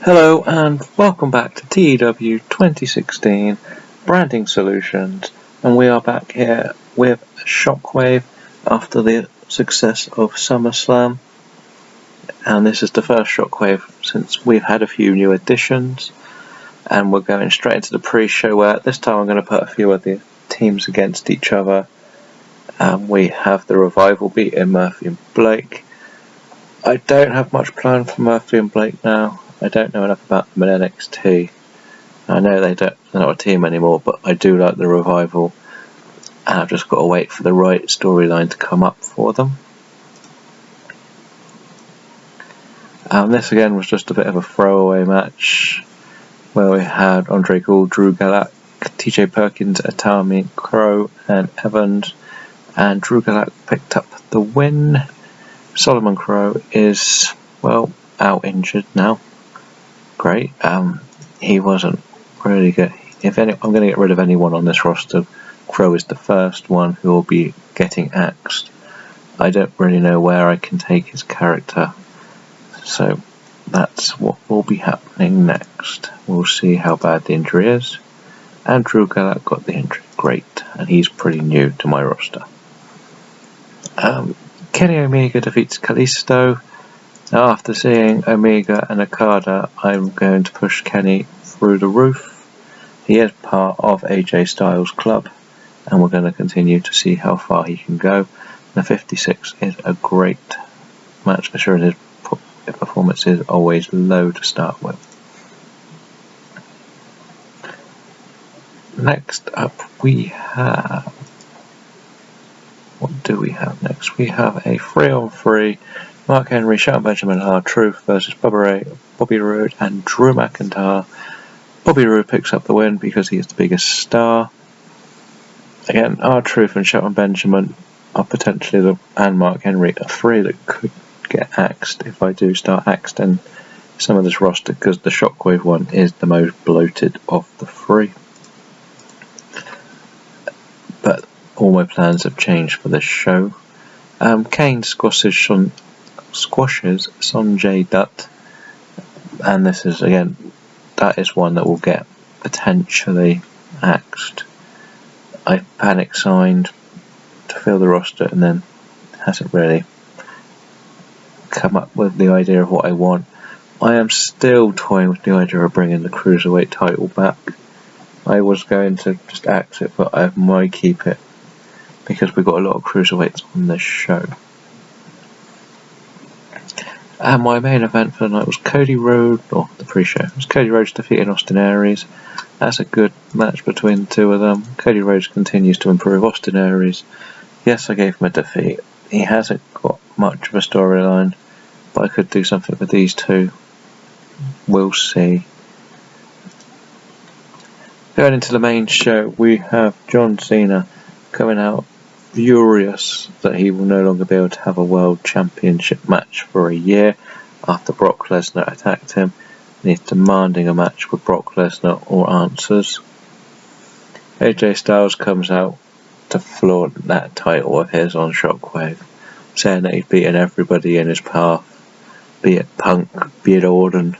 Hello and welcome back to TEW 2016 Branding Solutions, and we are back here with Shockwave after the success of Summerslam, and this is the first Shockwave since we've had a few new additions, and we're going straight into the pre-show where this time I'm going to put a few of the teams against each other. We have the Revival beating Murphy and Blake. I don't have much planned for Murphy and Blake now. I don't know enough about them in NXT. I know they're not a team anymore, but I do like the Revival, and I've just got to wait for the right storyline to come up for them. This again was just a bit of a throwaway match where we had Andre Gould, Drew Gulak, TJ Perkins, Atami, Crow, and Evans, and Drew Gulak picked up the win. Solomon Crow is, out injured now. Great. He wasn't really good. I'm going to get rid of anyone on this roster, Crow is the first one who will be getting axed. I don't really know where I can take his character, so that's what will be happening next. We'll see how bad the injury is. And Drew Gulak got the injury. Great. And he's pretty new to my roster. Kenny Omega defeats Kalisto. After seeing Omega and Okada, I'm going to push Kenny through the roof. He is part of AJ Styles' club, and we're going to continue to see how far he can go. The 56 is a great match, considering his performance is always low to start with. Next up we have... What do we have next? We have a 3-on-3 Mark Henry, Shelton Benjamin, and R-Truth versus Bobby Roode and Drew McIntyre. Bobby Roode picks up the win because he is the biggest star. Again, R-Truth and Shelton Benjamin are potentially, and Mark Henry, are three that could get axed if I do start axing some of this roster, because the Shockwave one is the most bloated of the three. But all my plans have changed for this show. Kane squashes Sonjay Dutt, and this is again, that is one that will get potentially axed. I panic signed to fill the roster and then hasn't really come up with the idea of what I want. I am still toying with the idea of bringing the Cruiserweight title back. I was going to just axe it, but I might keep it because we've got a lot of Cruiserweights on this show. And my main event for the night was Cody Rhodes, or the pre-show, was Cody Rhodes defeating Austin Aries. That's a good match between the two of them. Cody Rhodes continues to improve. Austin Aries, yes, I gave him a defeat. He hasn't got much of a storyline, but I could do something with these two. We'll see. Going into the main show, we have John Cena coming out furious that he will no longer be able to have a world championship match for a year after Brock Lesnar attacked him, and he's demanding a match with Brock Lesnar or answers. AJ Styles comes out to flaunt that title of his on Shockwave, saying that he's beaten everybody in his path, be it Punk, be it Orton.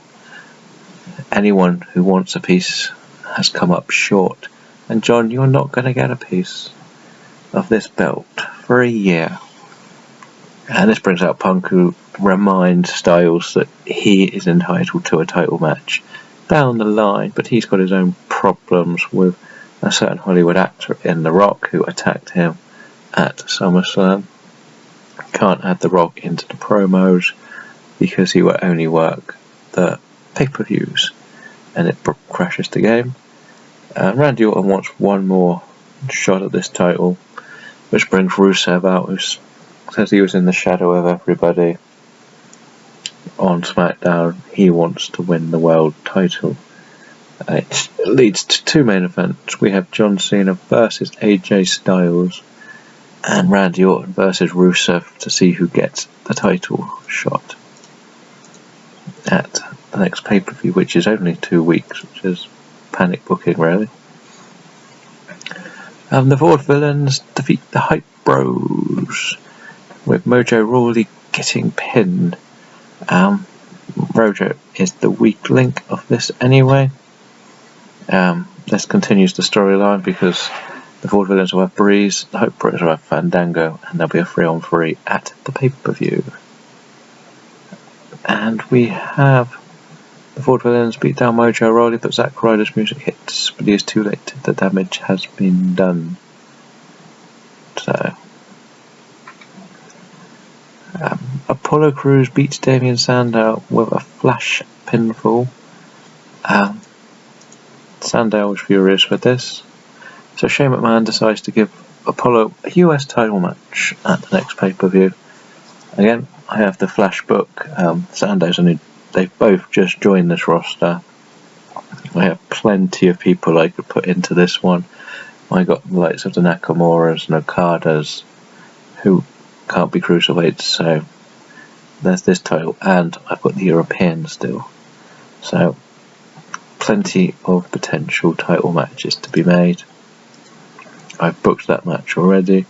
Anyone who wants a piece has come up short, and John, you're not going to get a piece of this belt for a year. And this brings out Punk, who reminds Styles that he is entitled to a title match down the line, but he's got his own problems with a certain Hollywood actor in The Rock who attacked him at SummerSlam. Can't add The Rock into the promos because he will only work the pay-per-views, and it crashes the game. Randy Orton wants one more shot at this title, which brings Rusev out, who says he was in the shadow of everybody on SmackDown. He wants to win the world title. It leads to two main events. We have John Cena versus AJ Styles, and Randy Orton versus Rusev to see who gets the title shot at the next pay-per-view, which is only 2 weeks, which is panic booking, really. The Vaudevillains defeat the Hype Bros, with Mojo Rawley getting pinned. Rojo is the weak link of this anyway. This continues the storyline because the Vaudevillains will have Breeze, the Hope Bros will have Fandango, and there'll be a 3-on-3 at the pay-per-view. And we have the Vaudevillains beat down Mojo Rawley, but Zack Ryder's music hits, but he is too late. The damage has been done. So, Apollo Crews beats Damien Sandow with a flash pinfall. Sandow was furious with this, so Shane McMahon decides to give Apollo a US title match at the next pay-per-view. Again, I have the flash book. Sandow's they've both just joined this roster. I have plenty of people I could put into this one. I got the likes of the Nakamura's and Okadas, who can't be cruiserweights, so there's this title, and I've got the European still. So, plenty of potential title matches to be made. I've booked that match already.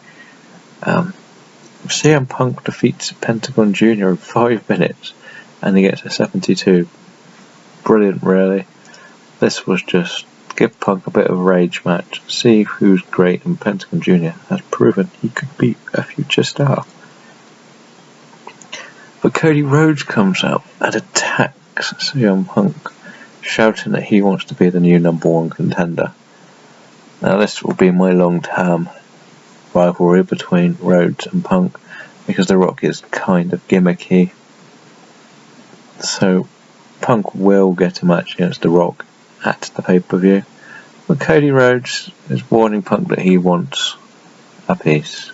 CM Punk defeats Pentagon Jr. in 5 minutes, and he gets a 72. Brilliant, really. This was just give Punk a bit of a rage match, see who's great, and Pentagon Jr. has proven he could be a future star. But Cody Rhodes comes out and attacks CM Punk, shouting that he wants to be the new #1 contender. Now this will be my long-term rivalry between Rhodes and Punk, because The Rock is kind of gimmicky. So Punk will get a match against The Rock at the pay-per-view, but Cody Rhodes is warning Punk that he wants a piece.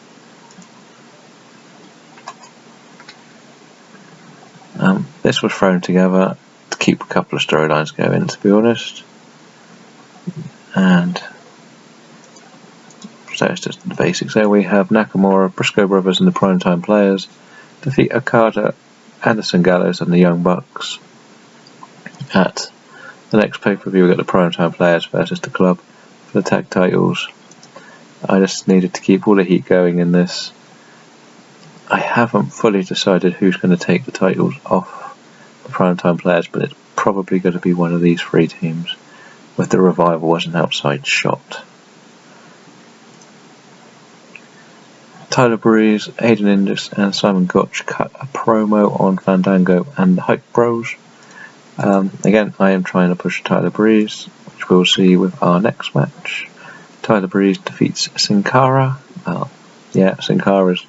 This was thrown together to keep a couple of storylines going, to be honest, and so it's just the basics there. We have Nakamura, Briscoe Brothers and the Primetime Players defeat Okada, Anderson Gallows and the Young Bucks. At the next pay-per-view we got the Primetime Players versus the Club for the tag titles. I just needed to keep all the heat going in this. I haven't fully decided who's going to take the titles off the Primetime Players, but it's probably going to be one of these 3 teams, with the Revival as an outside shot. Tyler Breeze, Aiden Indus and Simon Gotch cut a promo on Fandango and the Hype Bros. Again, I am trying to push Tyler Breeze, which we'll see with our next match. Tyler Breeze defeats Sin Cara. Sin Cara's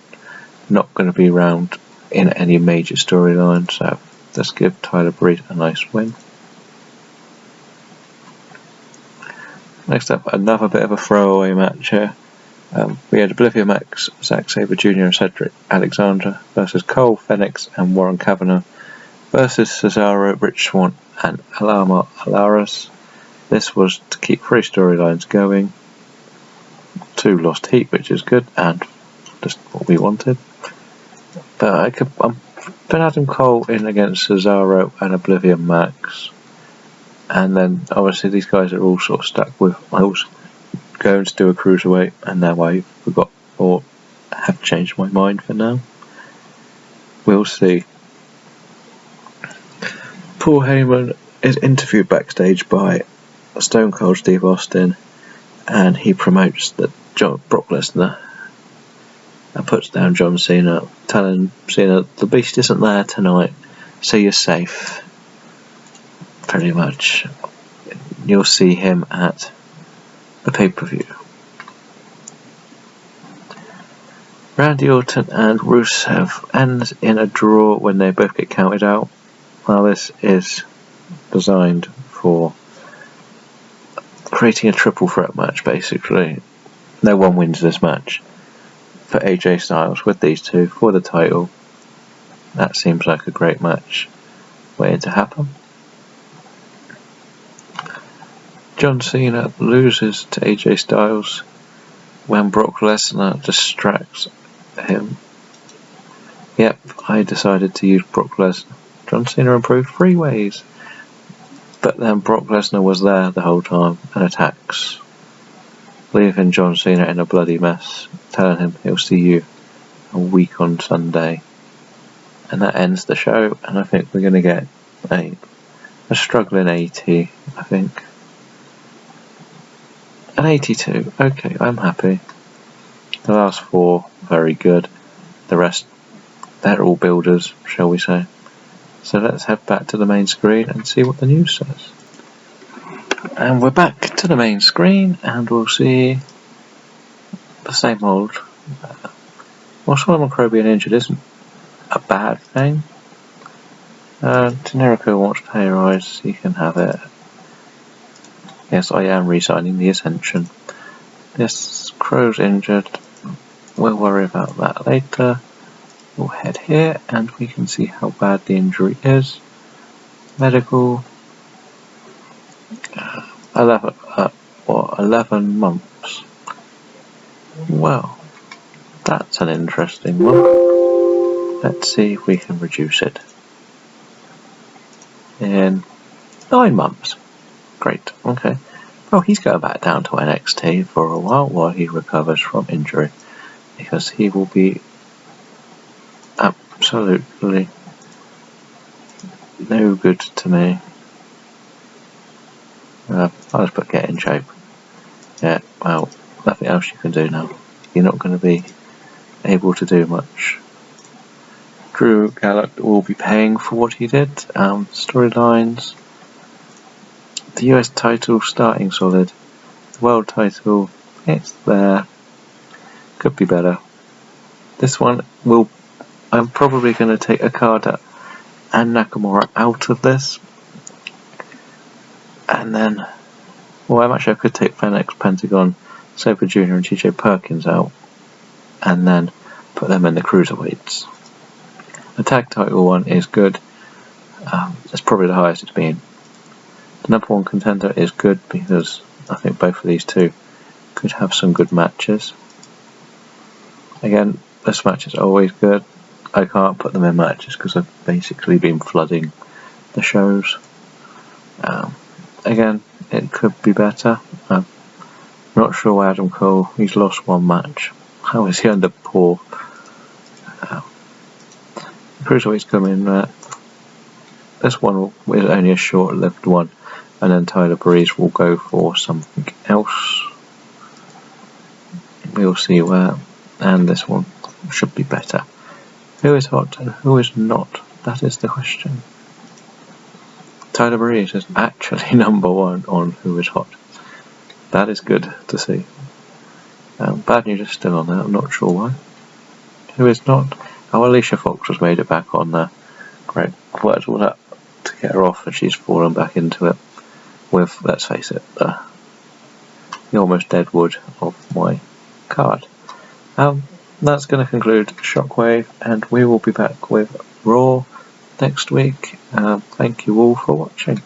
not going to be around in any major storyline, so let's give Tyler Breeze a nice win. Next up, another bit of a throwaway match here. We had Oblivion Max, Zack Sabre Jr. and Cedric Alexander versus Cole Fenix and Warren Kavanagh versus Cesaro, Rich Swann and Alama Alaris. This was to keep 3 storylines going. 2 lost heat, which is good, and just what we wanted. But I'm putting Adam Cole in against Cesaro and Oblivion Max, and then obviously these guys are all sort of stuck with I was going to do a cruiserweight, and now I forgot or have changed my mind for now. We'll see. Paul Heyman is interviewed backstage by Stone Cold Steve Austin, and he promotes that Brock Lesnar and puts down John Cena, telling Cena the beast isn't there tonight, so you're safe. Pretty much. You'll see him at the pay-per-view. Randy Orton and Rusev ends in a draw when they both get counted out. Well, this is designed for creating a triple threat match, basically. No one wins this match. For AJ Styles with these two for the title, that seems like a great match waiting to happen. John Cena loses to AJ Styles when Brock Lesnar distracts him. Yep, I decided to use Brock Lesnar. John Cena improved 3 ways, but then Brock Lesnar was there the whole time and attacks, leaving John Cena in a bloody mess, telling him he'll see you a week on Sunday. And that ends the show, and I think we're going to get a struggling 80, I think. An 82. Okay, I'm happy. The last 4, very good. The rest, they're all builders, shall we say. So let's head back to the main screen and see what the news says. And we're back to the main screen, and we'll see the same old. Well, Solomon Crowe being injured isn't a bad thing. Tenerico wants to pay a rise, he can have it. Yes, I am re-signing the Ascension. Yes, Crowe's injured. We'll worry about that later. We'll head here and we can see how bad the injury is. Medical. 11 months. Well, that's an interesting one. Let's see if we can reduce it. In 9 months. Great, okay. Well, he's going back down to NXT for a while he recovers from injury. Because he will be absolutely no good to me. I'll just put get in shape. Yeah, well, nothing else you can do now. You're not going to be able to do much. Drew Gallagher will be paying for what he did. Storylines. The US title starting solid. The world title, it's there. Could be better. This one I'm probably going to take Okada and Nakamura out of this. And then, I could take Fenix, Pentagon, Super Jr. and TJ Perkins out. And then put them in the cruiserweights. The tag title one is good. It's probably the highest it's been. The number 1 contender is good because I think both of these two could have some good matches. Again, this match is always good. I can't put them in matches because I've basically been flooding the shows. Again, it could be better. I'm not sure why Adam Cole, he's lost 1 match. How is he under poor? Cruiserweights come in there. This one is only a short-lived one, and then Tyler Breeze will go for something else. We'll see where, and this one should be better. Who is hot and who is not? That is the question. Tyler Breeze is actually number 1 on Who is Hot. That is good to see. Bad News is still on there, I'm not sure why. Who is not? Oh, Alicia Fox has made it back on there. Great. Worked all that to get her off, and she's fallen back into it with, let's face it, the almost dead wood of my card. That's going to conclude Shockwave, and we will be back with Raw next week. Thank you all for watching.